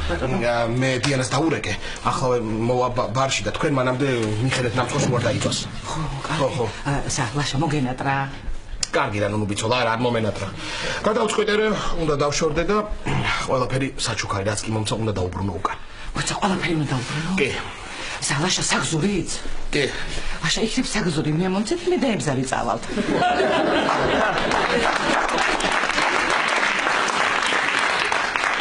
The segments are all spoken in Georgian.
მე დიანას დაურეკე, ახლა მოვა ბარში და თქვენ მანამდე მიხედეთ ნამწყოს უარ დაიწვას. ხო. ლაშა მოგენატრა. კარგი რა ნუბიცოლა არ მომენატრა. გადავწყვიტე რომ უნდა დავშორდე და ყველაფერი საჩუქარი რაც კი მომცა უნდა დაუბრუნო უკან. მოიცა ყველაფერი უნდა დაუბრუნო? კი. ლაშა საგზურიც? კი. ლაშა იქნებ საგზური მე მომცეთ მე დაემზარი წავალთ.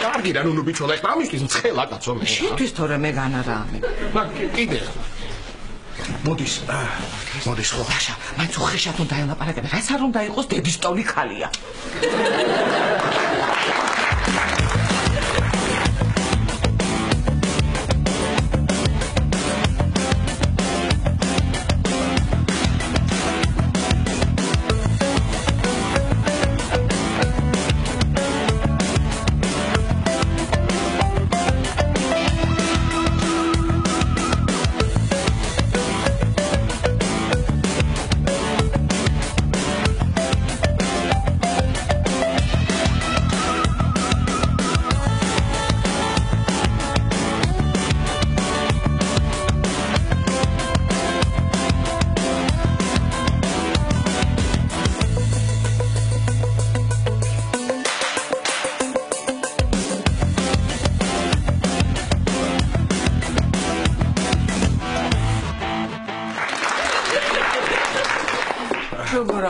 კარგი რა ნუბიცოლა ეს ამისთვის მცხელა კაცო მე. შენთვის თორე მე განარამე. კიდე მოდის ხო ლაშა მაინც უხეშად უნდა ელაპარაკებე რაც არ უნდა იყოს დედის ტოლი ხალია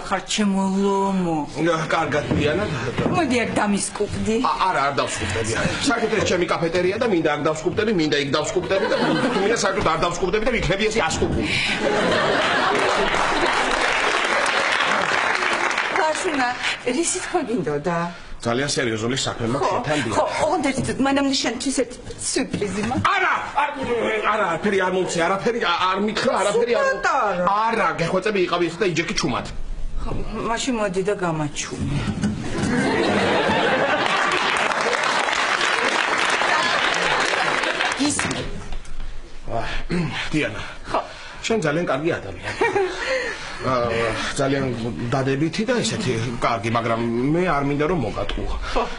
ხარ ჩემო ლომო. კარგად დიანა. მოდი აქ დამისკუპდი. არა, არ დავსკუპდები. საკეთე ჩემი კაფეტერია და მინდა აქ დავსკუპდები, მინდა იქ დავსკუპდები და თუ მინდა საერთოდ არ დავსკუპდები და ვიქნები ესე ასკუპული. ლაშუნა, რისი თქვა გინდოდა? ძალიან სერიოზული საქმე მაქვს შენთან დიახ. ხო, ოღონდ ერთით მანამდე შენთვის ერთ სიურპრიზი მაქვს. არა, არაფერი არ მომცე, არაფერი არ მითხრა, არაფერი არ. არა, გეხვეწები იყავი და იჯექი ჩუმად. მაშინ მოდი და გამაჩუმე. ის დიანა. ხო. შენ ძალიან კარგი ადამიანი. ძალიან დადებითი და ესეთი კარგი, მაგრამ მე არ მინდა რომ მოგატყუა.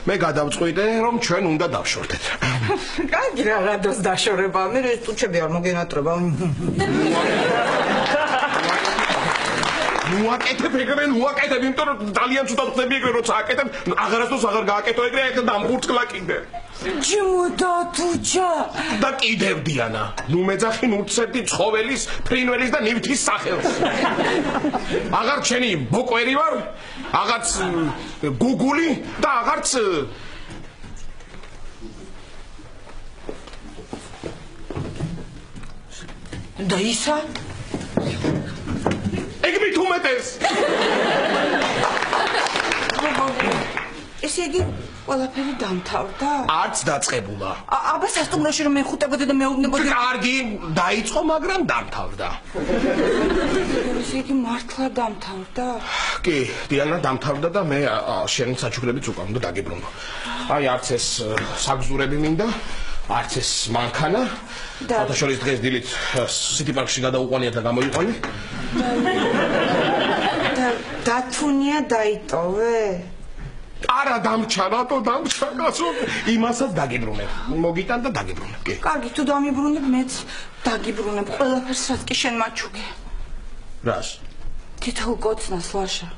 მე გადავწყვიტე რომ ჩვენ უნდა დავშორდეთ. კარგი რაღაცას დაშორება, მე ტუჩები არ მოგენატრება. ვაკეთებ ეგრე, იმიტომ რომ ძალიან ცუდად ხდები ეგრე, როცა აკეთებ, აღარასდროს აღარ გააკეთო ეგრე, ეგ დამღურწკლა კიდე. ჯიმოდა თუჩა. და კიდევ დიანა, ნუ მეძახი ნუცეთი ცხოველის, ფრინველის და ნივთის სახელს. აღარ ჩენი ბოკვერი ვარ, აღარც გუგული და აღარც და ისა? ეგ მით უმეტეს. ესე იგი ყველაფერი დამთავრდა? არც დაწყებულა. აბა სასტუმროში რომ მეხუტებოდი და მეუბნებოდი. კარგი, დაიწყო, მაგრამ დამთავრდა. ესე იგი მართლა დამთავრდა? კი, დიანა დამთავრდა და მე შენ საჩუქრებიც უკან უნდა დაგიბრუნო. აი არც ეს საგზურები მინდა, არც ეს მანქანა. ფათაშორის დღეს დილით სიტი პარკში გადაუყვანია და გამოიყვანე. და თუნია დაიტოვე? არა დამჩა, რატო დამჩა, კაცო? იმასაც დაგიბრუნებ. მოგიტან და დაგიბრუნებ, კი. კარგი, თუ დამიბრუნებ, მეც დაგიბრუნებ. ყველაფერს რაც კი შენ მაჩუქე. რას? თითოეულ კოცნას, ლაშა.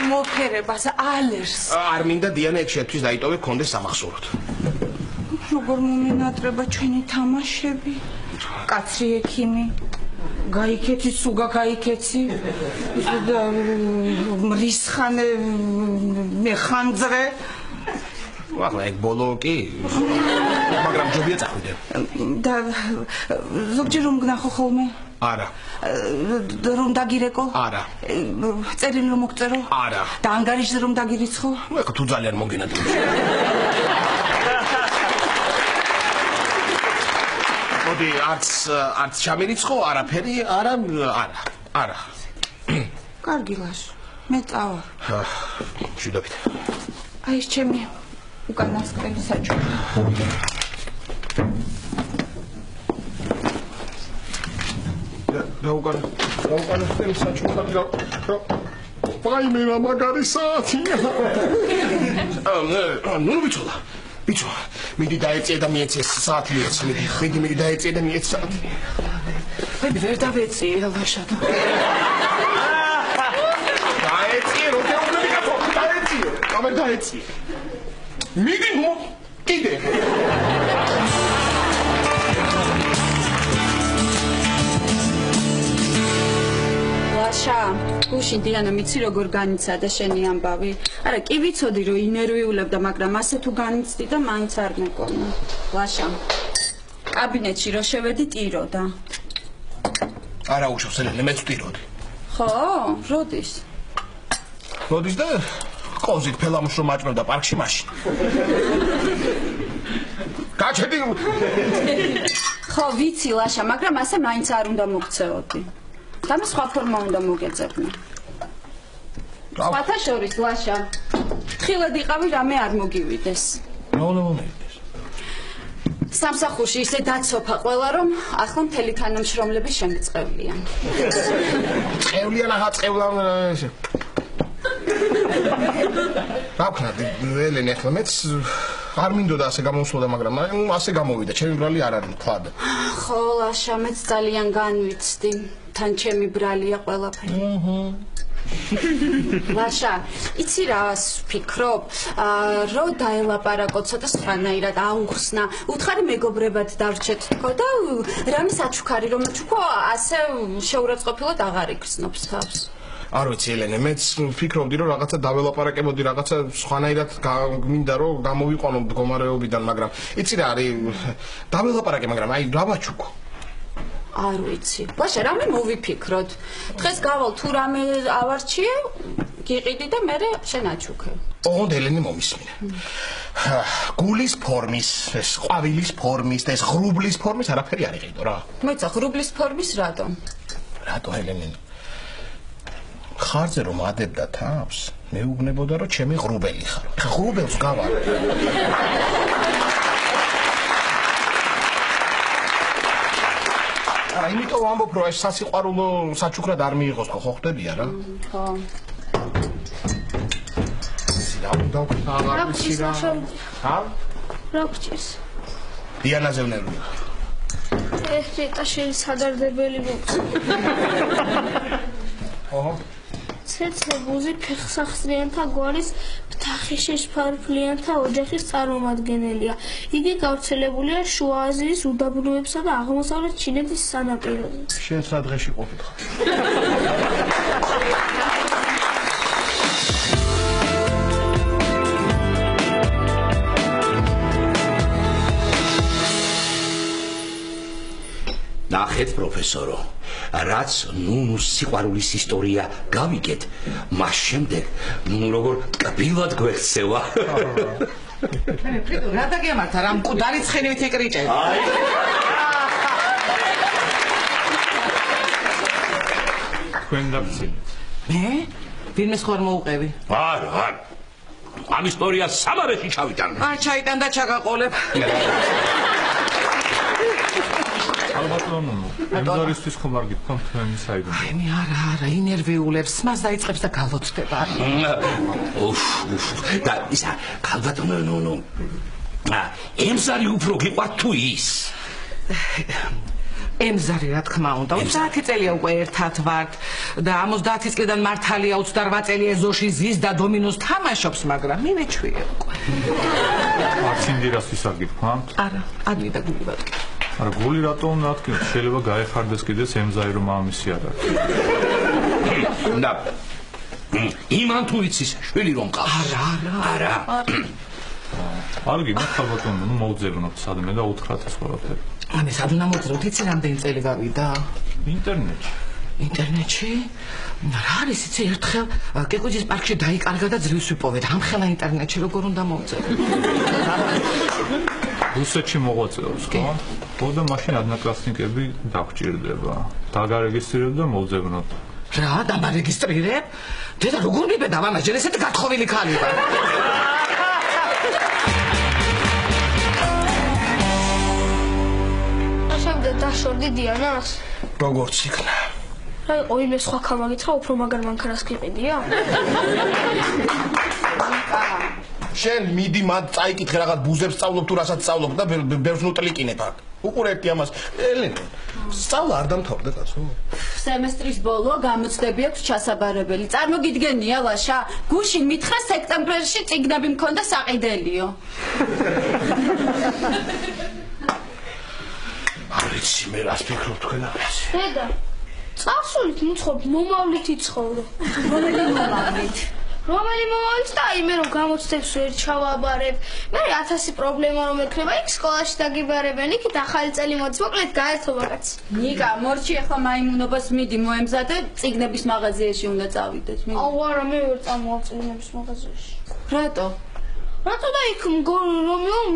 მოფერებას, ალერს. არ მინდა დიანა ეგ შეთვის დაიტოვე, გქონდეს სამახსოვროდ. როგორ მომენატრება ჩვენი თამაშები? კაცრი ექიმი. გაიქეცი, სუგა გაიქეცი. და მრისხანე მეხანძრე. ახლა ეგ ბოლო კი, მაგრამ ჯობია წახვიდე. და ზოგჯერ რომ გნახო ხოლმე? არა. რომ დაგირეკო? არა. წერილი რომ მოგწერო? არა. და ანგარიშზე რომ დაგირიცხო? ეხა თუ ძალიან მოგენატრებ. მოდი, არც ჩამირიცხო, არაფერი, არა. კარგი ლაშ, მე წავა. შვიდობით. აი ეს ჩემი უკანასკნელი საჩუქრა. რა უკანასკნელი საჩუქრა. ვაიმე რა მაგარი საათია. ნუ ბიჭოლა. ბიჭო, მიდი დაეწიე და მიეცე საათი მიეცე. მიდი დაეწიე და მიეცე საათი. მე ვერ დავეწიე ლაშა. დაეწიე, როდი უნდა გაკო, დაეწიე. ამერ დაეწიე. მიდი მო კიდე. ლაშა, გუშინ დიანა მიცი როგორ განიცადა შენი ამბავი? არა, კი ვიცოდი რომ ინერვიულებდა, მაგრამ ასე თუ განიცდი და მაინც არ მეკონა. ლაშა, კაბინეტში რო შევედი ტიროდა. არა უშავს ელენე, მეც ვტიროდი. ხო, როდის? როდის და ყოზით ფელამუშ რომ მაჭმევდა პარკში მაშინ. გაჩედი. ხო, ვიცი ლაშა, მაგრამ ასე მაინც არ უნდა მოგცეოდი. და სხვა ფორმა უნდა მოგეძებნა. სხვათა შორის ლაშა, ხილად იყავი რამე არ მოგივიდეს. მოვიდეს. სამსახურში ისე დაცოფა ყველა რომ ახლა მთელი თანამშრომლები შემიწყევლიან. წევლიან აღა წევლან ესე. რა ვქნათ, ელენე ახლა მეც არ მინდოდა ასე გამოსვლა, მაგრამ ასე გამოვიდა, ჩემი ბრალი არ არის თქვა. ხო, ლაშა, მეც ძალიან განვიცდი. თან ჩემი ბრალია ყველაფერი. ლაშა, იცი რას ვფიქრობ? რო დაელაპარაკო ცოტა სხვანაირად აუხსნა, უთხარი მეგობრებად დავრჩეთ თქო და რამე საჩუქარი რომ თქო, ასე შეურაცხყოფილად აღარ იგრძნობს თავს. არ ვიცი ელენე, მეც ვფიქრობდი რომ რაღაცა დაველაპარაკებოდი, რაღაცა სხვანაირად მინდა რომ გამოვიყვანო მდგომარეობიდან, მაგრამ იცი რა არის, დაველაპარაკე, მაგრამ აი რა ვაჩუქო? არ ვიცი. ლაშა, რამე მოვიფიქროთ. დღეს გავალ თუ რამე ავარჩიე, გიყიდი და მე შენ აჩუქე. ოღონდ ელენე მომისმინე. გულის ფორმის, ეს ყვავილის ფორმის და ეს ღრუბლის ფორმის არაფერი არ იყიდო რა. მეც ღრუბლის ფორმის რატო? რატო ელენე? ხარზე რომ ადებდა თავს, მეუბნებოდა რომ ჩემი ღრუბელი ხარ. ხა ღრუბელს გავალ. იმიტომ ვამბობ რომ ეს სასიყვარულო საჩუქრად არ მიიღოს ხო ხვდებია რა? ხო. და აღარ ვიცი რა. ჰა? რა გჭირს? დიანაზე ვნერვია. ეხლა შეიძლება მოხდეს. ოჰო. ცეცებუზი ფეხსახსრიანთა გვარის ფთახი შეშფარფლიანთა ოჯახის წარმომადგენელია. იგი გავრცელებულია შუა აზიის უდაბნოებსა და აღმოსავლეთ ჩინეთის სანაპიროზე. შენ რა დღეში ყოფით ხარ? ნახეთ პროფესორო, რაც ნუნუს სიყვარულის ისტორია გავიგეთ, მას შემდეგ ნუნუ როგორ ტკბილად გვექცევა. მე ფრიდო რა დაგემართა, რა მკვდარი ცხენივით ეკრიჭები. თქვენ დაგცინეთ. მე? ვინმეს ხარ მოუყევი? არა. ამ ისტორიას სამარეში ჩავიტან. ჩაიტან და ჩაგაყოლებ. ალბათ ნუნუ, ემზარისთვის ხომ არ გიქონთ თქვენი საიდუმლო? მე არა, ინერვიულებს, მას დაიწყებს და გალოცდება. და ისა, ალბათ ნუნუ. ემზარი უფრო გიყვართ თუ ის? ემზარი რა თქმა უნდა, 30 წელია უკვე ერთად ვართ და 70 წლიდან მართალია 28 წელი ეზოში ზის და დომინოს თამაშობს, მაგრამ მივეჩვიე უკვე. არც ინდირასთვის არ გიქონთ? არა, ადვი და გული ვატკი. არა, გული რატო უნდა ათქიმოთ? შეიძლება გაეხარდეს კიდეც ემზარი რომ ამისი არ არის. და იმან თუ იცის შვილი რომ ყავს. არა. არ გინახ ალბათ ნუ მოვძებნოთ სადმე და უთხრათ ეს ყველაფერი. ამე სად უნდა მოვძროთ, იცი რამდენი წელი გავიდა? ინტერნეტში. ინტერნეტში? რა არის, იცი ერთხელ კეკუჯის პარკში დაიკარგა და ძრილს ვიპოვეთ. ამხელა ინტერნეტში როგორ უნდა მოვძებნო? რუსეთში მოღვაწეობს, ხო? ხო და მაშინ ადნაკლასნიკები დაგჭირდება. დაგარეგისტრირებ და მოვძებნოთ. რა, დაბარეგისტრირებ? დედა როგორ მიბედა მამა, ჯერ ესეთი გათხოვილი ქალი ვარ. აშამდე დაშორდი დიანას? როგორც იქნა. რა იყო იმე სხვა ქამაგითხრა უფრო მაგარ მანქანას გიყიდია? შენ მიდი მათ წაიკითხე რაღაც ბუზებს სწავლობ თუ რასაც სწავლობ და ბევრს ნუტლიკინებ აქ. უყურებდი ამას. ელენე, სწავლა არ დამთავრდა კაცო. სემესტრის ბოლო გამოცდები აქვს ჩასაბარებელი. წარმოგიდგენია ლაშა, გუშინ მითხრა სექტემბერში წიგნები მქონდა საყიდელიო. არიცი მე რას ფიქრობ თქვენ ამას? დედა, წარსულით მუცხოვ მომავლით იცხოვრო. რომელი მომავლით? რომელი მომავლით და იმე რომ გამოცდებს ვერ ჩავაბარებ. მე 1000 პრობლემა რომ ექნება, იქ სკოლაში დაგიბარებენ, იქით ახალი წელი მოდის, მოკლედ გაერთობა კაცი. ნიკა, მორჩი ახლა მაიმუნობას მიდი მოემზადე, წიგნების მაღაზიაში უნდა წავიდეთ. აუ არა, მე ვერ წამოვალ წიგნების მაღაზიაში. რატო? რატო და იქ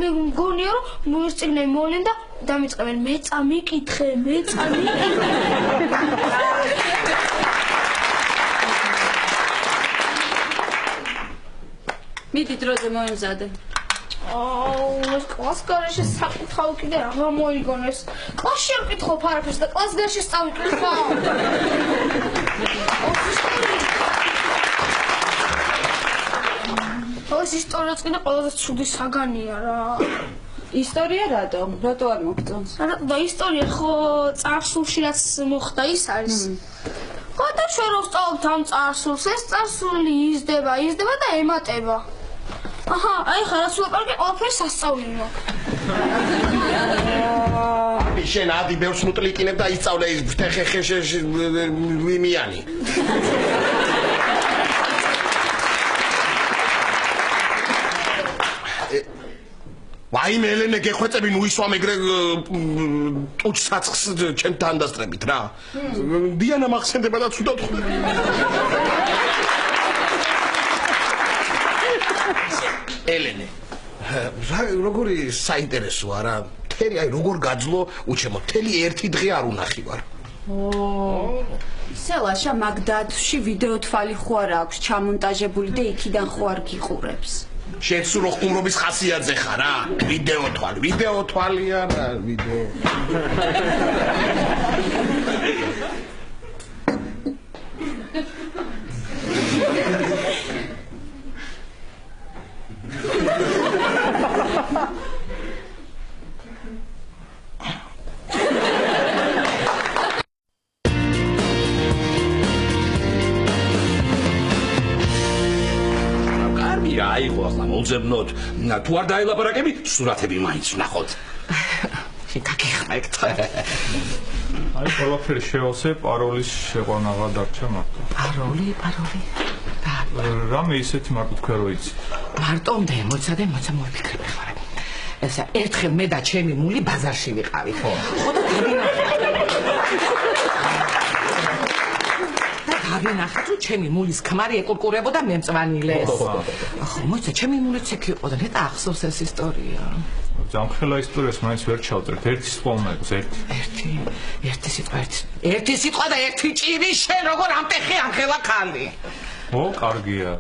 მე მგონია რომ ეს წიგნები მოვლენ და დამიწყებენ მე წამიკითხე. მიდი დროზე მოემზადე. ეს კლასს გარეშე საკითხავ კიდე აღარ მოიგონეს. კლასში არ ვკითხავ არაფერს და კლასს გარეშე წავიკითხავ. ეს ისტორია წინა ყველაზე ცუდი საგანია რა. ისტორია რატო? რატო არ მოგწონს? რატო და ისტორია ხო წარსულში რაც მოხდა ის არის. ხო და ჩვენ რო ვსწავლობთ ამ წარსულს, ეს წარსული იზრდება და ემატება. აჰა, აი ხა რაც ვლაპარაკე ყველაფერი სასწაულია. შენ ადი ბევრს ნუტლიკინებ და ისწავლე ის ფეხეხეშე ვიმიანი. ვაიმე ელენე გეხვეწები ნუ ისვა მეგრე ტუჩ საცხს ჩემთან დასწრებით რა. დიანა მახსენდება და ცუდად ხვდება. ელენე როგორი საინტერესოა რა. მთელი აი როგორ გაძლო უჩემო მთელი ერთი დღე არ უნახი ვარ. სელაშა მაგდათში ვიდეო თვალი ხო არ აქვს ჩამონტაჟებული და იქიდან ხო არ გიყურებს. შენ სულ ხუმრობის ხასიათზე ხარ რა. ვიდეო თვალი არა ვიდეო. აიღო ახლა მოძებნოთ. თუ არ დაელაპარაკები, სურათები მაინც ვნახოთ. გაგიხმართ. აი ყველაფერი შევავსე, პაროლის შეყვანაღა დარჩა მარტო. პაროლი. რამე ისეთი მარტო თქვენ რო იცით. მარტომდე მოცადე მოვიფიქრებ ხარ. ესა ერთხელ მე და ჩემი მული ბაზარში ვიყავით. ხო და დავინახეთ რომ ჩემი მულის ქმარი ეკურკურებოდა მემწვანილეს. ხო მოიცა ჩემი მულიც ეგ იყო და ნეტა ახსოვს ეს ისტორია. ჯამხელა ისტორიას მაინც ვერ ჩავწერთ. ერთი სიტყვა უნდა იყოს ერთი სიტყვა და ერთი ჭირი შენ როგორ ამტეხი ამხელა ხალი. ო, კარგია.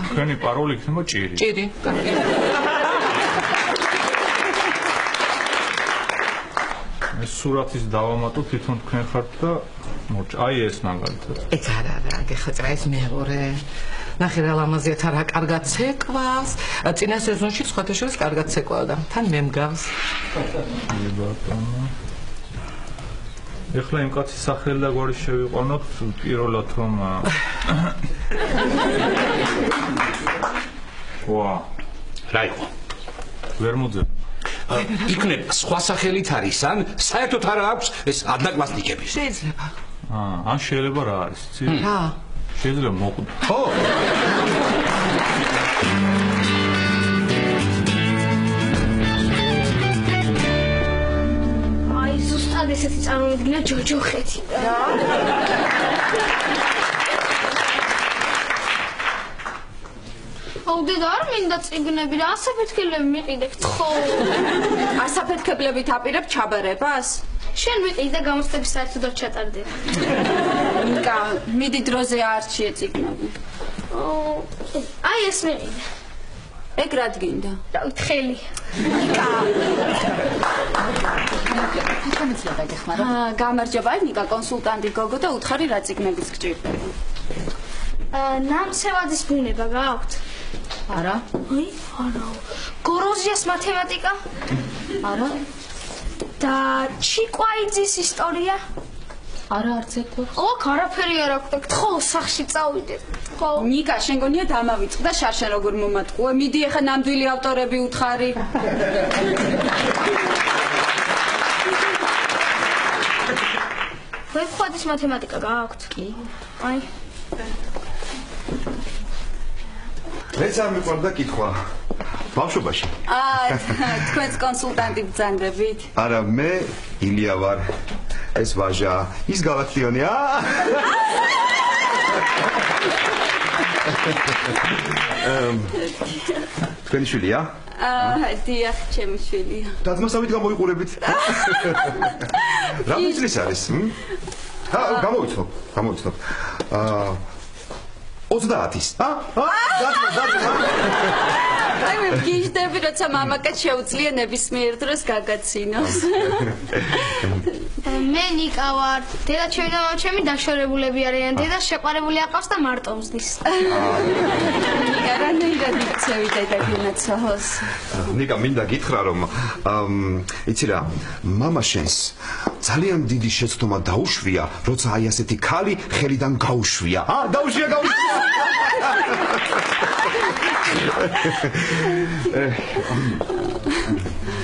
თქვენი პაროლი იქნება ჭირი. ჭირი, კარგი. ეს სურათის დავამატო თვითონ თქვენ ხართ და მორჩ. აი ეს მაგალითად. ეგ არა, გეხაჭრა ეს მეორე. ნახე რა ლამაზიათა რა კარგად ცეკვავს. წინა სეზონში სხვათა შორის კარგად ცეკვავდა. თან მე მგავს. ეხლა იმ კაცის სახელი და გვარი შევიყვანოთ პირველად რომ ვა რა იყო? ვერ მოძებ. იქნება სხვა სახელით არის ან საერთოდ არ აქვს ეს ადნაკლასნიკების. შეიძლება. ან შეიძლება რა არის, იცი? რა? შეიძლება მოყვდ. ხო. აი ზუსტად ესეთი წარმოვიდგინა ჯოჯოხეთი. აუ დედა არ მინდა წიგნები რა ასაფეთქებლები მიყიდეთ ხო? ასაფეთქებლებით აპირებ ჩაბარებას? შენ მიყიდე და გამოცდები საერთოდ არ ჩატარდე. ნიკა, მიდი დროზე არჩიე წიგნები. აი ეს მიყიდე. ეგ რა დგინდა? რა თხელი. ნიკა. თვითონიცლა დაგეხმარო. გამარჯობა, ნიკა კონსულტანტი გოგო და უთხარი რა ციგნებიც გჭირდება. ნამცევადის ბუნება გააქვთ? არა. აი, არა. გოროზიას მათემატიკა? არა. და ჩიკვაიძის ისტორია? არა არც ერთი. ოქ, არაფერი არ აქვს. თხო სახში წავიდეთ. ხო. ნიკა, შენ გონია დამავიწყდა შარშან როგორ მომატყუე. მიდი ახლა ნამდვილი ავტორები უთხარი. ვებხვადის მათემატიკა გააქვთ? კი. აი. მეც არ მიყვარდა კითხვა. ბავშვობაში. თქვენს კონსულტანტი ბრძანდებით? არა, მე ილია ვარ. ეს ვაჟა, ის გალაქტიონია. თქვენი შვილია? დიახ, ჩემი შვილია. დადმასავით გამოიყურებით. რა მიზნის არის? გამოვიცნობ. 30-ის. აი მე გიჟდები, როცა მამაკაც შეუძლია ნებისმიერ დროს გაგაცინოს. მე ნიკა ვარ. დედა ჩემი და მამა ჩემი დაშორებულები არიან. დედა შეყარებული აყავს და მარტო მზდის. ნიკა რანაირად იქცევი დედა გინაცოს? ნიკა მინდა გითხრა რომ იცი რა, მამა შენს ძალიან დიდი შეცდომა დაუშვია, როცა აი ასეთი ქალი ხელიდან გაუშვია. დაუშვია.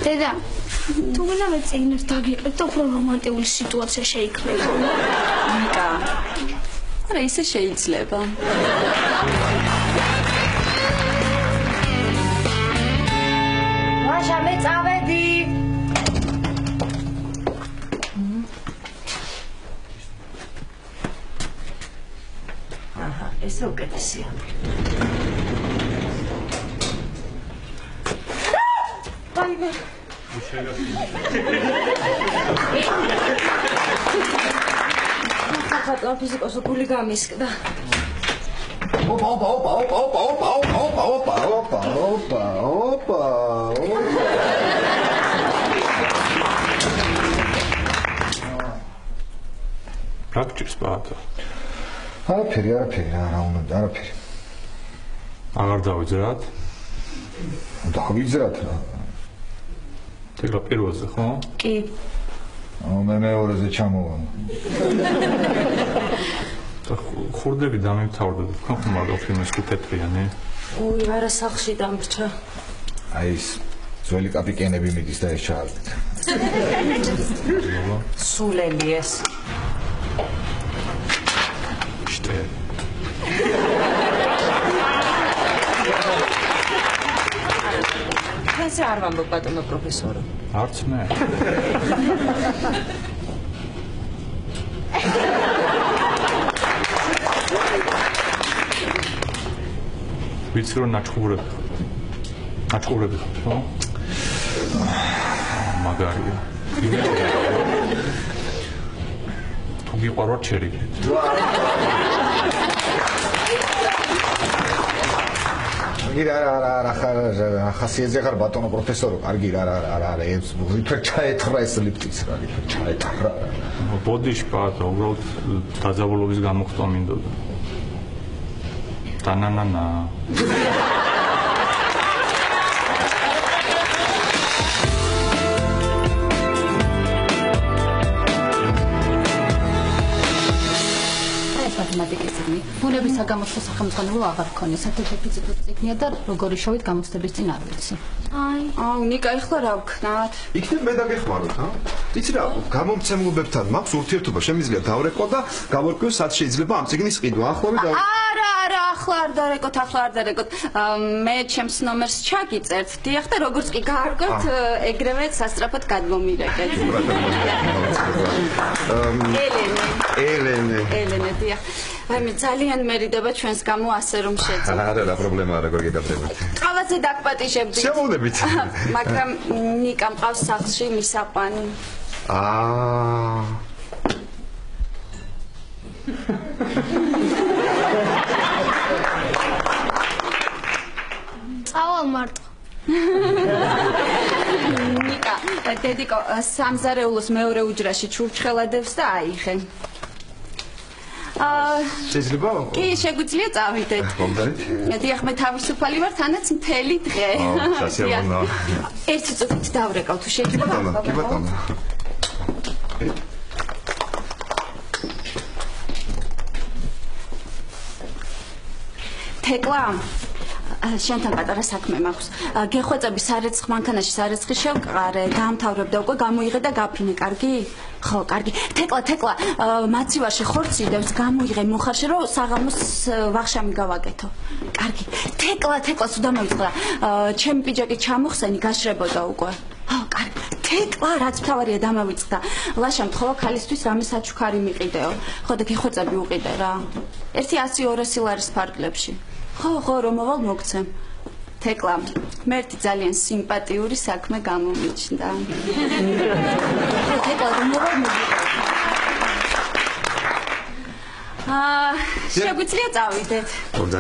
დედა, თუ გინდა მე წიგნებს დაგიყრით და უფრო რომანტიკული სიტუაცია შეიქმნება. ნიკა. არა, ისე შეიძლება. ვაჟა, მე წავედი. ესე უკეთესია. ხატა ფიზიკოსო გული გამისკდა. ოპა. რა გჭირს ბაათო? არაფერი, არა უნდა, არაფერი. აღარ დავიძრათ? დავიძრათ რა. ეგრე პირველზე, ხო? კი. მე მეორეზე ჩამოვანა. ხურდები დამემთავრდა, თქვენ ხომ არ გაფილმეს კუთეტრიანი? უი, არა სახლში დამრჩა. აი ეს ძველი კაპიკენები მიდის და ეს ჩაარდით. სულელი ეს. ესე არ ვამბობ ბატონო პროფესორო. არც მე. ვიცი რომ ნაჭყურები ხარ, ხო? მაგარია. თუ გიყვაროთ შერიგდით. არა, ხასიათზე ხარ ბატონო პროფესორო, კარგი რა, ეს ვიფერ ჩაეთხრა ეს ლიფტიც რა, ვიფერ ჩაეთხრა. ბოდიში პატა, უბრალოდ დაძაბულობის გამოხტვა მინდოდა. ტანანანა. მათემატიკის წიგნი. ბუნების საგამოცხო სახელმძღვანელო აღარ გქონია, საერთოდ ფიზიკის წიგნია და როგორი შევით გამოცდების წინ არ ვიცი. აუ, ნიკა, ეხლა რა ვქნათ? იქნებ მე დაგეხმაროთ, იცი რა, გამომცემლებებთან მაქვს ურთიერთობა, შემიძლია დავრეკო და გავარკვიო, სად შეიძლება ამ წიგნის ყიდვა. არა, ახლა არ დარეკოთ. მე ჩემს ნომერს ჩაგიწერთ. დიახ და როგორც კი გაარკვევთ, ეგრევე სასწრაფოდ გადმომირეკეთ. ელენე, დიახ. აი მე ძალიან მერიდება ჩვენს გამო ასე რომ შეძლო. არა, პრობლემა არა, როგორ გეკადრებთ. ყავაზე დაგპატიჟებდით. შემოვნებით. მაგრამ ნიკა მყავს სახლში მისაყვანი. წავალ მარტო. ნიკა, დედიკო, სამზარეულოს მეორე უჯრაში ჩურჩხელადებს და აიღე. შეიძლება? კი, შეგვიძლია წავიდეთ. მომდარით? დიახ, მე თავისუფალი ვარ, თანაც მთელი დღე. სასიამოვნოა. ერთი წუთით დავრეკავ თუ შეიძლება. კი ბატონო. თეკლა, შენთან პატარა საქმე მაქვს. გეხვეწები სარეცხ მანქანაში სარეცხი შევყარე, დაამთავრებდა უკვე, გამოიღე და გაფრინე, კარგი? ხო, კარგი. თეკლა, მაცივარში ხორციდებს გამოიღე მოხარშე, რომ საღამოს ვახშამი გავაკეთო. კარგი. თეკლა, სულ დამოიწყდა. ჩემი პიჯაკი ჩამოხსენი, გაშრებოდა უკვე. ხო, კარგი. თეკლა, რაც მთავარია დამავიწყდა. ლაშა მთხოვა ქალისთვის რამე საჩუქარი მიყიდეო. ხო და გეხვეწები უყიდე რა. 100-200 ლარის ფარგლებში. ხო, რომ მოვალ მოგცემ. თეკლა, მერტი ძალიან სიმპათიური საქმე გამომიჩნდა. თეკლა, რომ მოვალ შეგვიძლია წავიდეთ.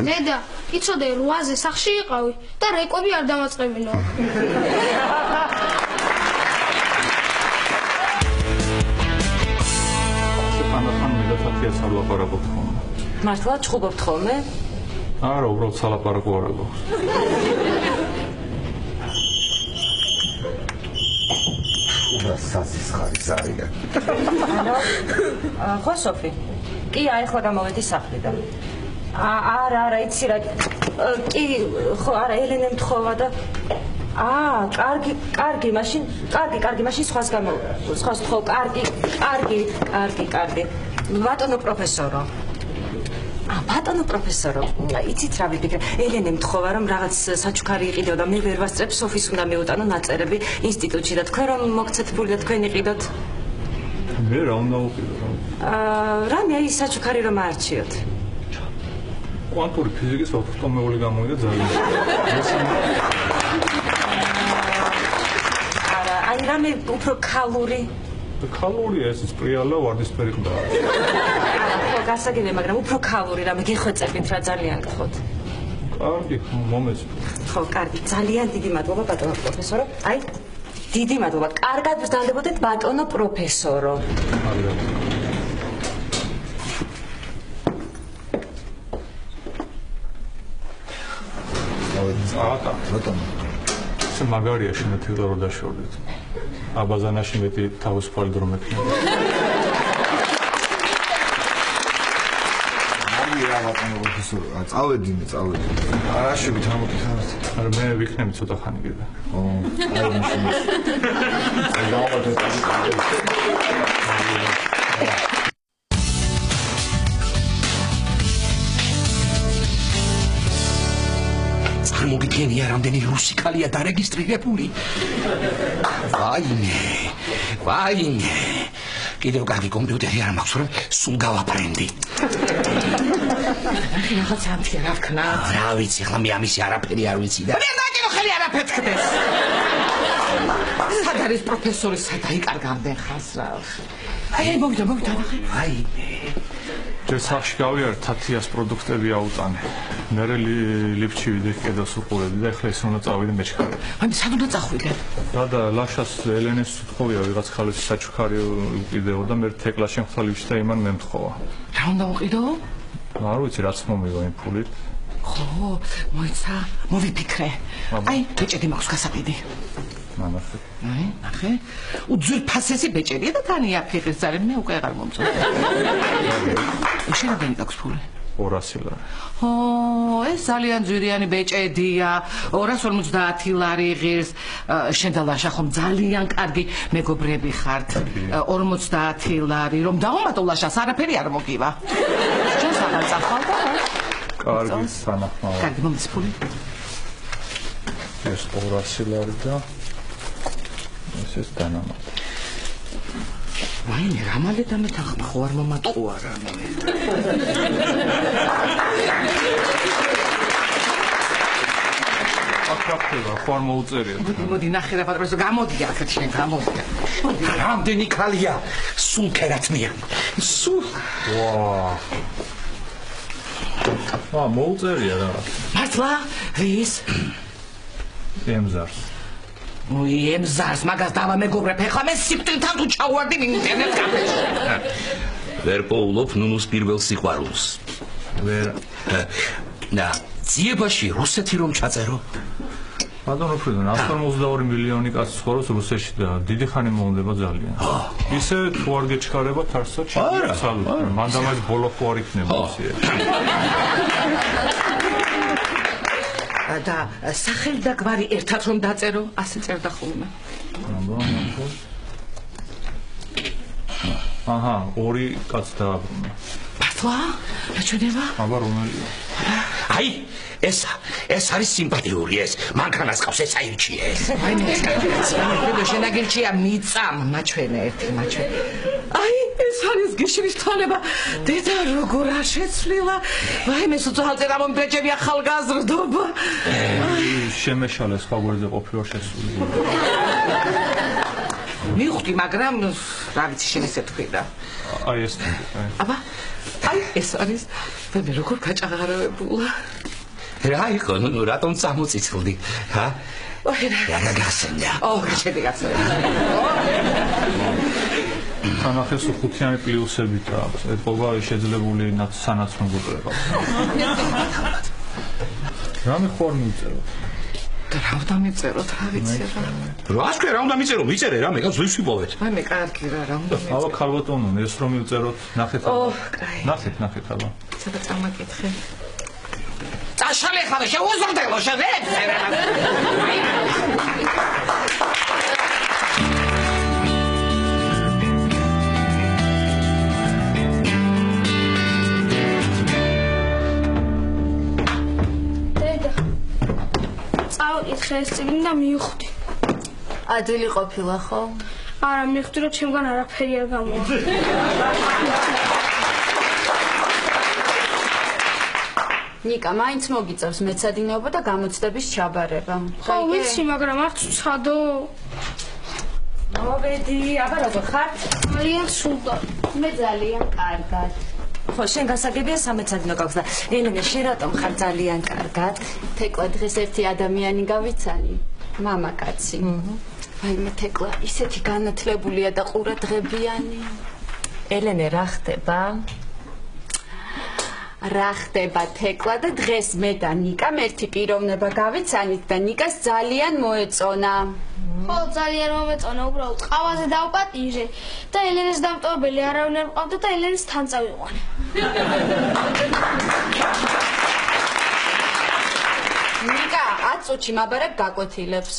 დედა, იცოდე 8-ზე სახში იყავი და რეკვები არ დამაწყებინო. ანახან მე და თათიას არ ლაპარაკობთ ხოლმე. მართლა ჩხუბობთ ხოლმე? არა, უბრალოდ სალაპარაკო არ აქვს. სასის ხარის არია. ხო სოფი. კი, ახლა გამოვედი სახლიდან. არა, იცი რა. კი, ხო, არა, ელენე მთხოვა და კარგი, მაშინ სხვას ხო, კარგი. ბატონო პროფესორო. ბატონო პროფესორო, იცით რა ვიფიქრე? ელენე მთხოვა რომ რაღაც საჩუქარი იყიდო და მე ვერ ვასწრებ, სოფის უნდა მივუტანო ნაწერები ინსტიტუტში და თქვენ რომ მოგცეთ ფული და თქვენ იყიდოთ. მე რა უნდა ვიყიდო? რამე ის საჩუქარი რომ აარჩიოთ. კვანტური ფიზიკის ავტომობილი გამოვიდა ძალიან. აი რამე უფრო ქალური. ქალურია ეს სპრიალა ვარდისფერი ყდა. ხო, გასაგებია, მაგრამ უფრო ქალური რამე გეხვეწებით რა ძალიან გთხოვთ. კარგი, მომეწ. ხო, კარგი, ძალიან დიდი მადლობა ბატონო პროფესორო. აი, დიდი მადლობა. კარგად ვზრუნდებოდეთ ბატონო პროფესორო. ბატონო. ეს მაგარია შენათილდა რომ დაშორდეთ. აბაზანაში მეტი თავისუფალი დრო მექნება. რა ბატონო პროფესორო, წავედინე. არა შევით ამოկითხავთ. არა მე ვიქნები ცოტა ხანი კიდე. აი მაშინ. აი დავაბადეთ. მოგიგენია რამდენი რუსიკალია დარეგისტრირებული. ვაინე. კიდევ კარგი კომპიუტერი არ მაქვს რომ სულ გავაფრენდი. რაღაც ამთია რა ვქნა? რა ვიცი, ხლა მე ამისი არაფერი არ ვიცი და. მე დაგირო ხელი არაფეთქდეს. სად არის პროფესორი, სად აიკარგავდნენ ხას რა. აი მოვიდა. ვაინე. ჯერ სახში გავიარე თათიას პროდუქტები აუტანე. მე ლიფჩი ვიდექ კედელს უყურებდი და ეხლა ეს უნდა წავიდე მეჩქარები. აი სად უნდა წახვიდე? და ლაშას ელენეს უთხოვია ვიღაც ხალის საჩუქარი უკიდეო და მე თეკლა შემხთა ლიფჩი და იმან მე მთხოვა. რა უნდა უყიდო? არ ვიცი რაც მომივა იმ ფულით. ხო, მოიცა, მოვიფიქრე. აი, ბეჭედი მაქვს გასაყიდი. ნახე. აი, ნახე. უძვირფასესი ბეჭედია და თან იაფიღეს ძალიან, მე უკვე აღარ მომწონს. შენადანი გაქვს ფული? 200 ლარი. ო, ეს ძალიან ძვირიანი ბეჭედია. 250 ლარი ღირს. შენ და ლაშა ხომ ძალიან კარგი მეგობრები ხართ. 50 ლარი. რომ დავუმატო ლაშას, არაფერი არ მოგივა. შენ საღარ წახვალ და კარგი სანახმაო. კარგი, მომის ფული. ეს 200 ლარი და ეს დანამატი. ვაინე, რა მალე დამეთანხმა, ხო არ მომატყუა რა. აკრაფტება, ხო არ მოუწერია. მოდი ნახე რა პატრონო, გამოდი აქეთ შენ, გამოდი. რამდენი ქალია? სულ ქერათმიანი. სულ. მოუწერია რა. მართლა? ვის? ემზარს. ემზარს მაგას დავა მეგობრებ, ეხლა მე სიკვდილთან თუ ჩავარდი ინტერნეტ კაფეში. ვერ პოულობ ნუნუს პირველ სიყვარულს. ვერ. და ძიებაში რუსეთი რომ ჩაწერო? ბატონო ფრიდონ, 152 მილიონი კაცი ცხოვრობს რუსეთში და დიდი ხანი მოუნდება ძალიან. ისე თუ არ გეჩქარებათ არსად შეგვიძლია. მანდამაც ბოლო ხო არ იქნება ისე. და სახელი და გვარი ერთად რომ დაწერო, ასე წერდა ხოლმე. აჰა, ორი კაც დააბრუნა. მართლა? რაჩვენება? აბა რომელია? აი, ეს არის სიმპათიური ეს. მანქანას ყავს ეს აირჩიე. აი მე შენაგირჩია მიწამ, მაჩვენე ერთი მაჩვენე. აი ეს არის გიშრის თვალება. დედა როგორ შეცვლილა. აი მე სოციალზე გამომბეჭები ახალგაზრდობა. შემეშალეს ხაგვერდზე ყოფილა შესული. მივხვდი, მაგრამ რა ვიცი შენ ესე თქვი და. აი ეს. აბა აი ეს არის მე როგორ გაჭაღარებულა. რა იყო, ნუ რატომ წამოწიწლდი, ჰა? რა გასენდა? შედი გასენდა. თანახეს ხუთიანი პლუსებით აქვს. ეთყობა შეძლებული სანაცნობო ყავს. რამე ხო არ მიწეროთ? რა უნდა მიწეროთ, რა ვიცი რა. რას ქვია, რა უნდა მიწერო? მიწერე რა, მე გასვლის ვიპოვეთ. აი მე კარგი რა უნდა მიწერო. აბა ქალბატონო, ეს რომ მიწეროთ, ნახეთ აბა. ნახეთ აბა. ცოტა წამაკითხე. წაშალე ხარ, შეუზრდელო შევეც. წავიკითხე ეს წიგნი და მივხვდი. ადვილი ყოფილა ხო? არა, მივხვდი რომ ჩემგან არაფერი არ გამოვა. ნიკა, მაინც მოგიწევს მეცადინეობა და გამოცდების ჩაბარება. ხო, ვიცი, მაგრამ არ ცუცადო. მოვედი, აბა როგორ ხარ? ძალიან სულდა. მე ძალიან კარგად. ხო, შენ გასაგებია სამეცადინო გაქვს და ელენე, შენ რატომ ხარ ძალიან კარგად? თეკლა დღეს ერთი ადამიანი გავიცანი, მამაკაცი. აი მე თეკლა ისეთი განათლებულია და ყურადღებიანი. ელენე, რა ხდება? რა ხდება თეკლა და დღეს მე და ნიკამ ერთი პიროვნება გავიცანით და ნიკას ძალიან მოეწონა. ხო, ძალიან მომეწონა, უბრალოდ ყავაზე დავპატიჟე და ელენეს დამტოვებელი არავინ არ მყავდა და ელენეს თან წავიყვანე. ნიკა, 10 წუთში მაბარაკ გაკვეთილებს.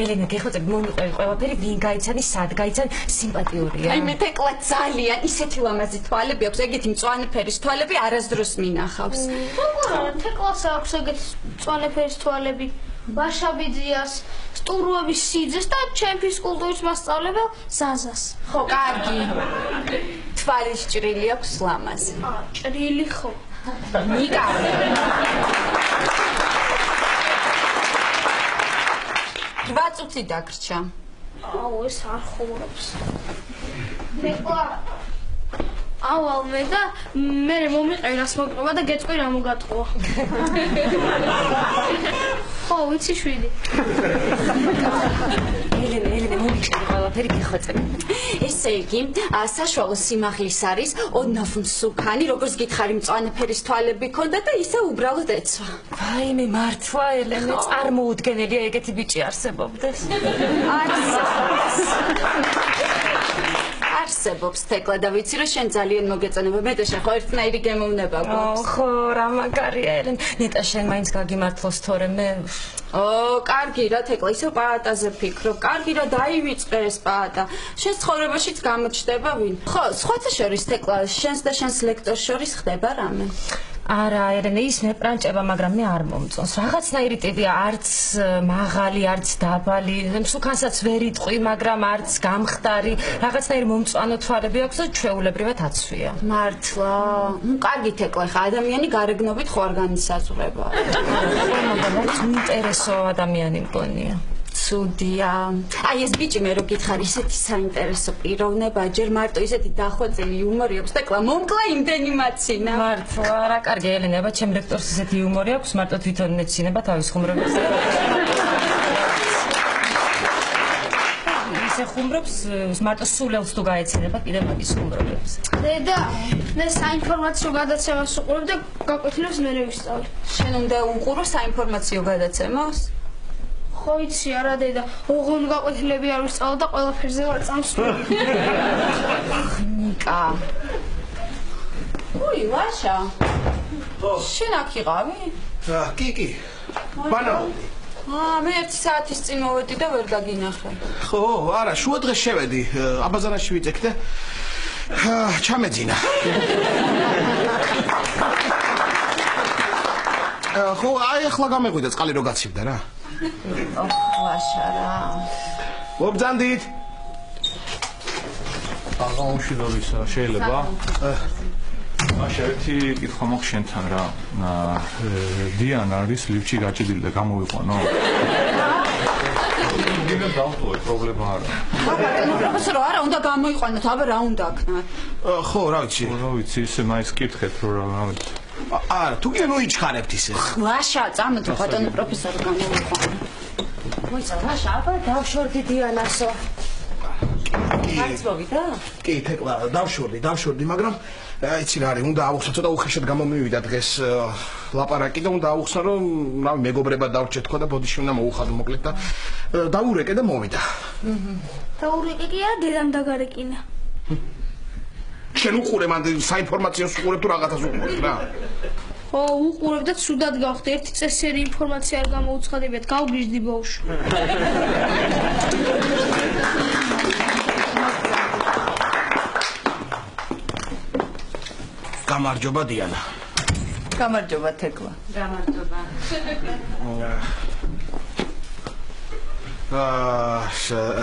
ელენე, გეხოცები მომიყვები ყველაფერი, ვინ გაიცანი, სად გაიცანი, სიმპათიურია. აი მე თეკლა ძალიან ისეთი ლამაზი თვალები აქვს, ეგეთი მწვანე ფერის თვალები არასდროს მინახავს. როგორ თეკლას აქვს ეგეთი მწვანე ფერის თვალები? ვაშაბიძიას, სტურუების სიძეს და ჩემ ფიზკულტურის მასწავლებელ ზაზას. ხო, კარგი. თვალის ჭრილი აქვს ლამაზი. ჭრილი ხო? ნიკა. რვა წუთი დაგრჩა. აუ, ეს არ ხურობს. თეკლა ავალმე და მე მომიყევი რას მოგყვა და გეტყვი რა მოგატყვა. ხო, ვიცი 7. ელენე, მომიყევი ყველაფერი გეხოცები. ესე იგი, საშუალო სიმაღლის არის ოდნავ მსუქანი, როგორც გითხარი მწვანე ფერის თვალები ქონდა და ისე უბრალოდ ეცვა. ვაიმე, მართლა ელენე, წარმოუდგენელია ეგეთი ბიჭი არსებობდეს. არსებობს თეკლა და ვიცი რომ შენ ძალიან მოგეწონება. მე და შენ ხო ერთნაირი გემოვნება გვაქვს. ხო, რა მაგარია ელენე. ნეტა შენ მაინც გაგიმართლოს თორე მე. კარგი რა თეკლა, ისე პაატაზე ფიქრობ. კარგი რა დაივიწყე ეს პაატა. შენ ცხოვრებაშიც გამოჩნდება ვინ? ხო, სხვათა შორის თეკლა, შენს და შენს ლექტორს შორის ხდება რამე? არა, ელენე, ის მეპრანჭება, მაგრამ მე არ მომწონს. რაღაცნაირი ტიპია, არც მაღალი, არც დაბალი, მსუქანსაც ვერ იტყვი, მაგრამ არც გამხდარი, რაღაცნაირი მომწვანო თვალები აქვს და ჩვეულებრივად აცვია. მართლა? კარგი თეკლა, ხა ადამიანი გარეგნობით ხო არ განისაზღვრება. მაგრამ ინტერესო ადამიანი მგონია. ცუდია. აი ეს ბიჭი მე რო გითხარ ისეთი საინტერესო პიროვნება, ჯერ მარტო ისეთი დახვეწილი იუმორი აქვს, თეკლა მომკლა იმდენი მაცინა. მართლა, რა კარგი ელენე, აბა ჩემ ლექტორს ისეთი იუმორი აქვს, მარტო თვითონ ეცინება თავის ხუმრობებს. ისე ხუმრობს მარტო სულელს თუ გაეცედება კიდე მაგის ხუმრობებს. დედა, მე საინფორმაციო გადაცემას უყურებ და გაკვეთილებს მე ვისწავლე. შენ უნდა უყურო საინფორმაციო გადაცემას? ხო იცი არა დედა, ოღონდ გაკვეთილები არ ვისწავლე და ყველაფერზე ვარ წამსვლელი. ნიკა. ოი, ვაშა. შენ აქ იყავი? კი. ბანაუდი. მე 1 საათის წინ მოვედი და ვერ გაგინახე. ხო, არა, შუა დღეს შევედი, აბაზანაში ვიწექ და ჩამეძინა. ხო, აი ახლა გამეღვიდა წყალი რო გაცივდა რა. ვაშა რა. მობძანდით. აღმოჩინდორისა შეიძლება? შევეთი კითხვა მაქვს შენთან რა. დიანა არის ლიფტში გაჭედილი და გამოვიყვანო. გინდა დავტოვე, პრობლემა არა. პროფესორო, არა, უნდა გამოიყვანოთ, აბა რა უნდა აქნათ? ხო, რა ვიცი. რა ვიცი, ისე მაინც კითხეთ, რომ რა ვიცი. არა, თუ კიდე მოიჩხარებთ ისე. ვაშა, წამოდი ბატონო პროფესორო გამოიყვანო. მოიცა ვაშა, აბა დავშორდი დიანასო. არც მოვიდა? კი, თეკლა, დავშორდი, მაგრამ იცი რა არის, უნდა ავუხსნა, ცოტა უხეშად გამომივიდა დღეს ლაპარაკი და უნდა ავუხსნა, რომ რავი, მეგობრებად დავრჩეთ თქო და ბოდიში უნდა მოუხადო მოკლედ და დაურეკე და მოვიდა. დაურეკე კი არა, დედამ დაგარეკინა. შენ უყურე მანდ საინფორმაციოს უყურებ თუ რაღაცას უყურებ რა. ხო, უყურებ და ცუდად გავხდი, ერთი წესიერი ინფორმაცია არ გამოუცხადებიათ, გავგიჟდი ბავშვი. გამარჯობა დიანა. გამარჯობა თეკლა. გამარჯობა.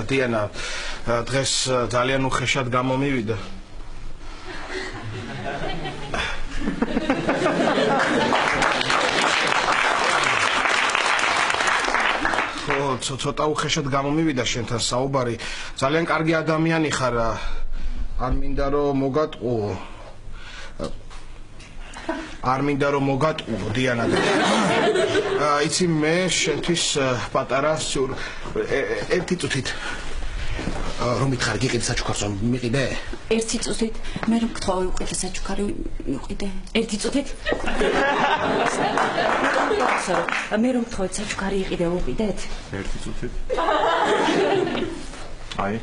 დიანა, დღეს ძალიან უხეშად გამომივიდა. ხო, ცოტა უხეშად გამომივიდა შენთან საუბარი. ძალიან კარგი ადამიანი ხარ. არ მინდა რომ მოგატყუო. დიანა. იცი მე შენთვის პატარა ერთი წუთით რომ მითხარ გიყიდე საჩუქარს მიყიდე? ერთი წუთით მე რომ გთხოვე უყიდე საჩუქარი მიყიდე. ერთი წუთით? მე რომ გთხოვე საჩუქარი იყიდე უყიდეთ? ერთი წუთით. აი.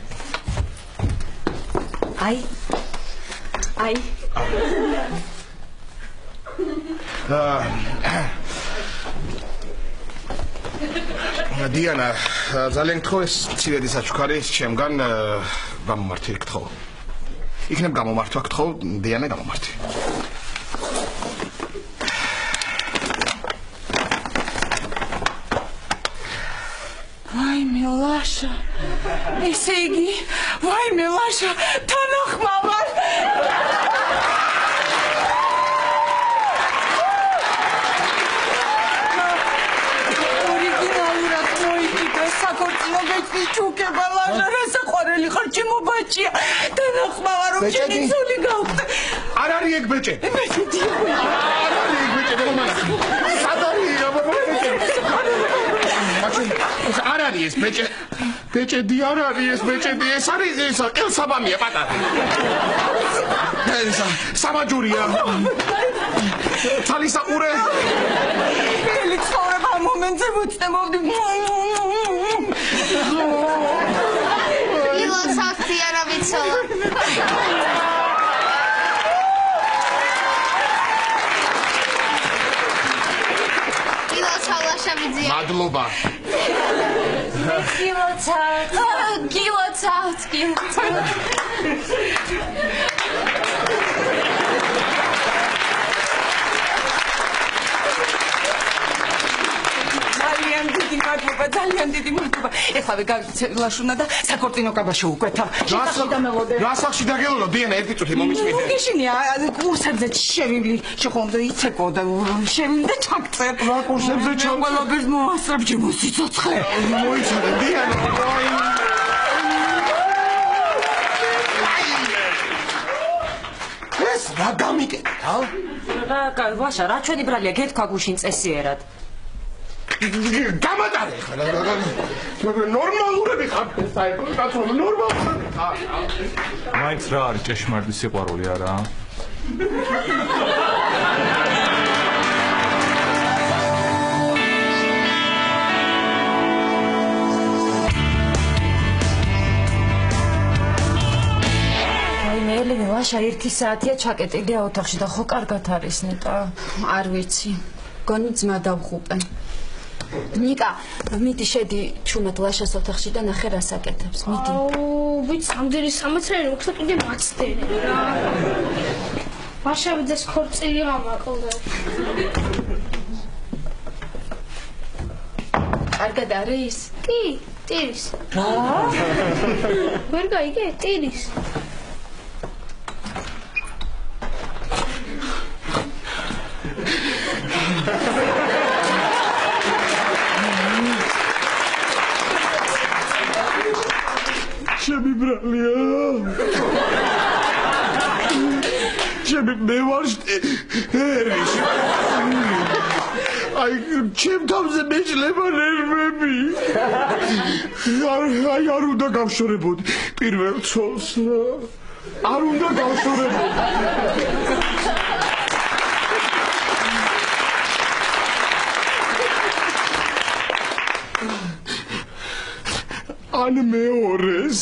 დიანა, ძალიან გთხოვე ცივედი საჩუქარი ჩემგან გამომართი გთხოვ. იქნებ გამომართვა გთხოვ, დიანა გამომართი. ვაიმე ლაშა. ესე იგი, ვაიმე ლაშა, თანახმავარ. საკორწინო ბეჭდის ჩუქება ლაშა, რა საყვარელი ხარ ჩემო ბაჭია. თანახმავარ რომ ჩემი ცოლი გავხდე. არ არის ეგ ბეჭე. არ არის ეგ ბეჭე, სად არის არ არის ეს ბეჭე. ბეჭედი არ არის ეს ბეჭედი, ეს არის ეს ელსაბამია პატარა. ეს სამაჯურია. თალისაყურე. ელი ცხოვრება მომენტზე მოწმობდი. ილოცავთ არა ვიცოლა. ილოცავ შევიძია. მადლობა. გილოცავთ. ძალიან დიდი მადლობა. ეხლა გაგცელაშუნა და საკორწინო კაბაში უკვეთა. რა სახში დაგელო დიანა ერთი წუთი მომიწვიდე. გიშინია კურსებზე შევიმლი, შეხონდა იცეკო და შევიმლი და ჩაგწერ. რა კურსებზე ყველაფერს მოასწრებ ჩემო სიცოცხლე. მოიცადე დიანა. ეს რა გამიკეთე, ხა? რა ვაშა, რა ჩვენი ბრალია გეთქვა გუშინ წესიერად. გამატარე ხარ. ნორმალურები ხარ, საერთოდ კაცო, ნორმალურები ხარ. მაინც რა არის ჭეშმარიტი სიყვარული არა? ელენე ლაშა 1 საათია ჩაკეტილია ოთახში და ხო კარგად არის ნეტა. არ ვიცი. გონი ძმა დავღუპე. ნიკა, მიდი შედი ჩუმად ლაშას ოთახში და ნახე რას აკეთებს. მიდი. აუ, ვიცი, ამდენი სამეცნიერო მოხდა კიდე მაცდენი რა. ვაშავიძეს ქორწილი გამაკლდა. კარგად არის? კი, ტირის. რა? ვერ გაიგე? ტირის. ჩემი ბრალია. ჩემი მე ვარ ერის. აი ჩემ თავზე მეჭლება ნერვები. არ უნდა გავშორებოდი პირველ ცოლს რა. არ უნდა გავშორებოდი. ან მეორეს